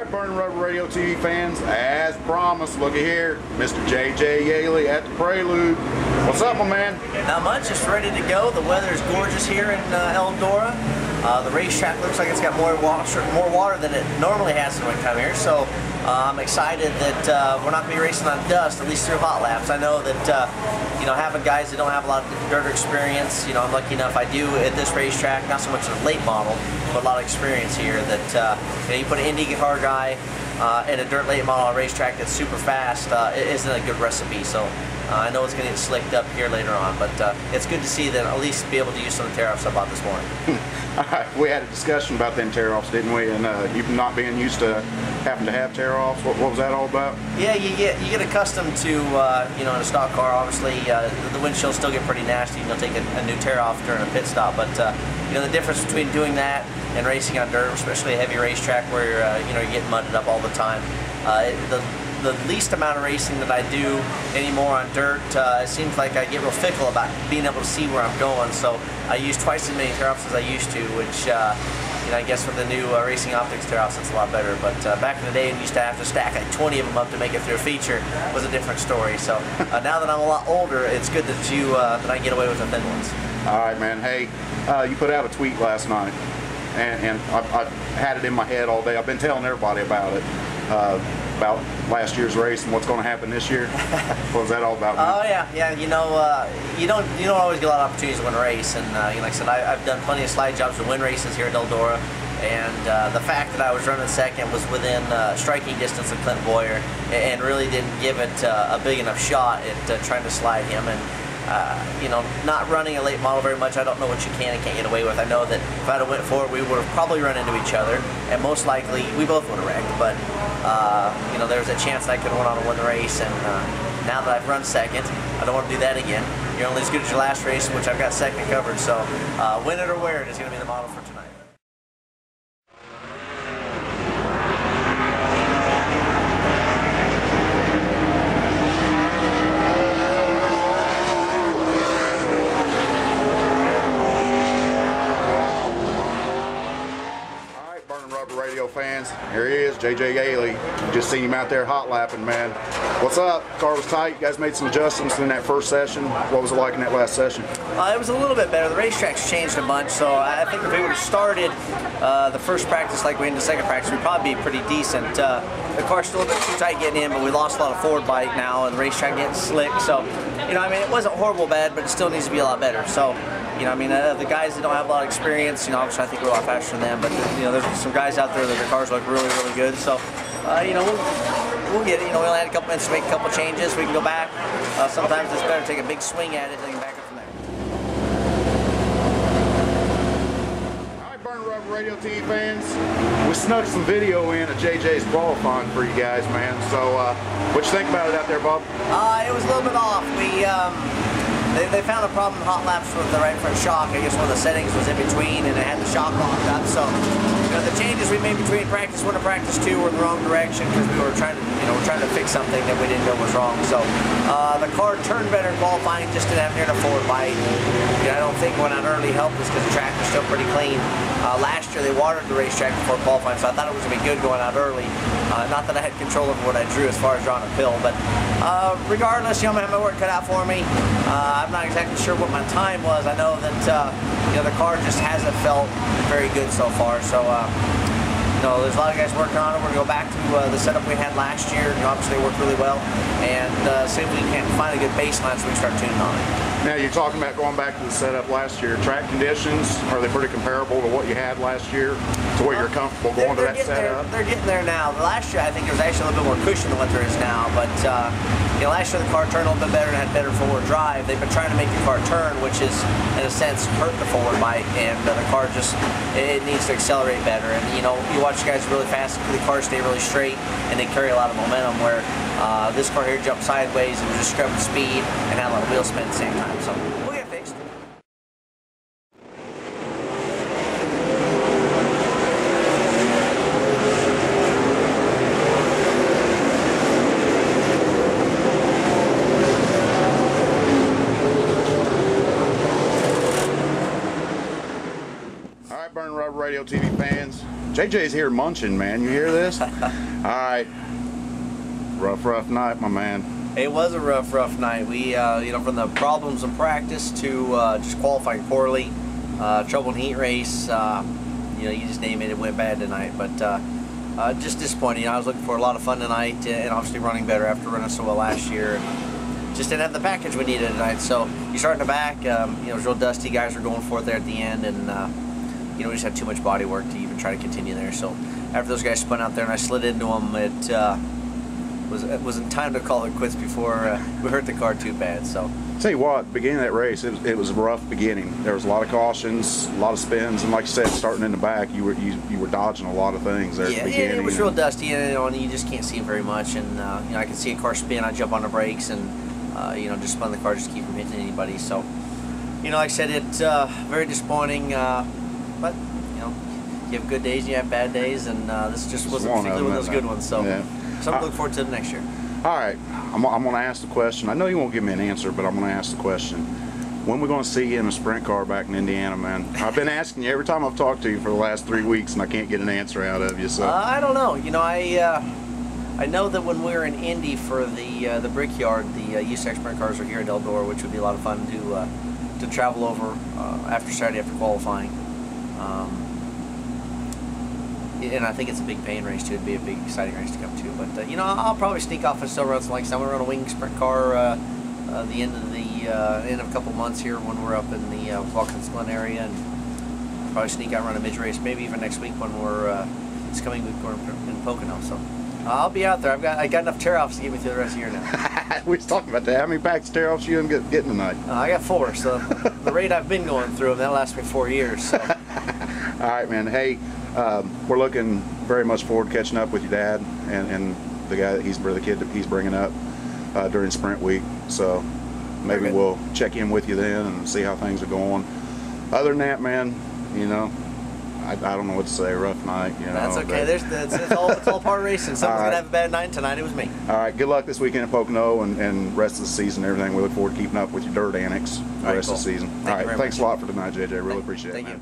right, Burning Rubber Radio TV fans, as promised, look at here, Mr. JJ Yeley at the Prelude. What's up, my man? Not much, just ready to go. The weather is gorgeous here in Eldora. The racetrack looks like it's got more water than it normally has when we come here, so I'm excited that we're not going to be racing on dust, at least through hot laps. I know that you know, having guys that don't have a lot of dirt experience, you know, I'm lucky enough I do at this racetrack, not so much a late model, but a lot of experience here that you know, you put an Indy car guy in a dirt late model on a racetrack that's super fast, it isn't a good recipe. So I know it's going to get slicked up here later on, but it's good to see that at least be able to use some of the tear-offs I bought this morning. All right, we had a discussion about them tear-offs, didn't we? And you not being used to having to have tear-offs, what was that all about? Yeah, you get accustomed to you know, in a stock car, obviously the windshield still get pretty nasty. You'll take a new tear-off during a pit stop, but you know, the difference between doing that and racing on dirt, especially a heavy racetrack where you know, you're getting mudded up all the time. The least amount of racing that I do anymore on dirt, it seems like I get real fickle about being able to see where I'm going, so I use twice as many tear-offs as I used to, which you know, I guess with the new Racing Optics tear-offs it's a lot better, but back in the day we used to have to stack like 20 of them up to make it through a feature. Was a different story. So now that I'm a lot older, it's good that that I get away with the thin ones. All right, man. Hey, you put out a tweet last night, and I had it in my head all day. I've been telling everybody about it. About last year's race and what's going to happen this year. What was that all about, man? Oh yeah. You know, you don't always get a lot of opportunities to win a race, and you know, like I said, I've done plenty of slide jobs to win races here at Eldora, and the fact that I was running second was within striking distance of Clint Boyer, and really didn't give it a big enough shot at trying to slide him. And you know, not running a late model very much, I don't know what you can and can't get away with. I know that if I'd have went forward, we would have probably run into each other, and most likely we both would have wrecked. But you know, there was a chance that I could have went on and win the race, and now that I've run second, I don't want to do that again. You're only as good as your last race, which I've got second covered. So win it or wear it is going to be the model for tonight. Radio fans, here he is, JJ Yeley. You just seen him out there hot lapping, man. What's up? Car was tight. You guys made some adjustments in that first session. What was it like in that last session? It was a little bit better. The racetrack's changed a bunch, so I think if we would have started the first practice like we did in the second practice, we'd probably be pretty decent. The car's still a bit too tight getting in, but we lost a lot of forward bite now, and the racetrack getting slick. So, you know, I mean, it wasn't horrible bad, but it still needs to be a lot better. So, you know, I mean, the guys that don't have a lot of experience, you know, obviously I think we're a lot faster than them, but, you know, there's some guys out there that their cars look really, really good. So, you know, we'll get it. You know, we only had a couple minutes to make a couple changes. We can go back. Sometimes it's better to take a big swing at it and then back up from there. All right, Burning Rubber Radio TV fans, we snuck some video in of JJ's qualifying for you guys, man. So, what you think about it out there, Bob? It was a little bit off. They found a problem in hot laps with the right front shock. I guess one of the settings was in between and it had the shock locked up. So, you know, the changes we made between practice 1 and practice 2 were in the wrong direction because we were trying to, you know, fix something that we didn't know was wrong. So, the car turned better in qualifying, just didn't have near enough forward bite. You know, I don't think going out early helped us because the track was still pretty clean. Last year they watered the racetrack before qualifying, so I thought it was going to be good going out early. Not that I had control over what I drew as far as drawing a pill, but regardless, you know, I'm going to have my work cut out for me. I'm not exactly sure what my time was. I know that you know, the car just hasn't felt very good so far. So you know, there's a lot of guys working on it. We're going to go back to the setup we had last year. You know, obviously it worked really well, and see if we can find a good baseline so we can start tuning on it. Now, you're talking about going back to the setup last year. Track conditions, are they pretty comparable to what you had last year, to where you're comfortable going to that setup? They're getting there now. Last year, I think there was actually a little bit more cushion than what there is now, but you know, last year the car turned a little bit better and had better forward drive. They've been trying to make the car turn, which is, in a sense, hurt the forward bite, and the car just, it needs to accelerate better. And, you know, you watch guys really fast, the cars stay really straight, and they carry a lot of momentum, where this car here jumped sideways and was just scrubbing speed and had a lot of wheel spin at the same time. So we'll get it fixed. Burning Rubber Radio TV fans, JJ's here munching, man. You hear this? All right. Rough night, my man. It was a rough night. We, you know, from the problems in practice to just qualifying poorly, trouble in heat race, you know, you just name it, it went bad tonight. But just disappointing. I was looking for a lot of fun tonight, and obviously running better after running so well last year. Just didn't have the package we needed tonight. So you start in the back, you know, it was real dusty. Guys were going for it there at the end, and you know, we just had too much body work to even try to continue there. So after those guys spun out there and I slid into them, it wasn't time to call it quits before we hurt the car too bad. So tell you what, beginning of that race, it was a rough beginning. There was a lot of cautions, a lot of spins, and like you said, starting in the back, you were dodging a lot of things there at the beginning. Yeah, it was real dusty, and you just can't see very much. And you know, I can see a car spin, I jump on the brakes, and you know, just spun the car just to keep from hitting anybody. So, you know, like I said, it's very disappointing. But you know, you have good days, you have bad days, and this just wasn't particularly one of those good ones. So, something to look forward to next year. All right, I'm going to ask the question. I know you won't give me an answer, but I'm going to ask the question. When are we going to see you in a sprint car back in Indiana, man? I've been asking you every time I've talked to you for the last 3 weeks, and I can't get an answer out of you. So I don't know. You know, I know that when we were in Indy for the Brickyard, the USAC sprint cars are here in Eldora, which would be a lot of fun to travel over after Saturday after qualifying. And I think it's a big paying race too. It'd be a big exciting race to come to. But you know, I'll probably sneak off and still run some. Like I'm gonna run a wing sprint car the end of a couple months here when we're up in the Watkins Glen area, and probably sneak out and run a mid race, maybe even next week when we're this coming week we're in Pocono. So I'll be out there. I got enough tear offs to get me through the rest of the year now. We was talking about that. How many packs of tear offs you getting tonight? I got 4. So the rate I've been going through them, that'll last me 4 years. So. All right, man. Hey, we're looking very much forward to catching up with your dad and the guy the kid that he's bringing up during sprint week. So maybe we'll check in with you then and see how things are going. Other than that, man, you know, I don't know what to say. Rough night, you know. That's okay. It's all part of racing. Someone's gonna have a bad night tonight. It was me. All right. Good luck this weekend at Pocono and rest of the season and everything. We look forward to keeping up with your dirt annex the rest of the season. All right. Thanks a lot for tonight, JJ. Really appreciate it. Thank you.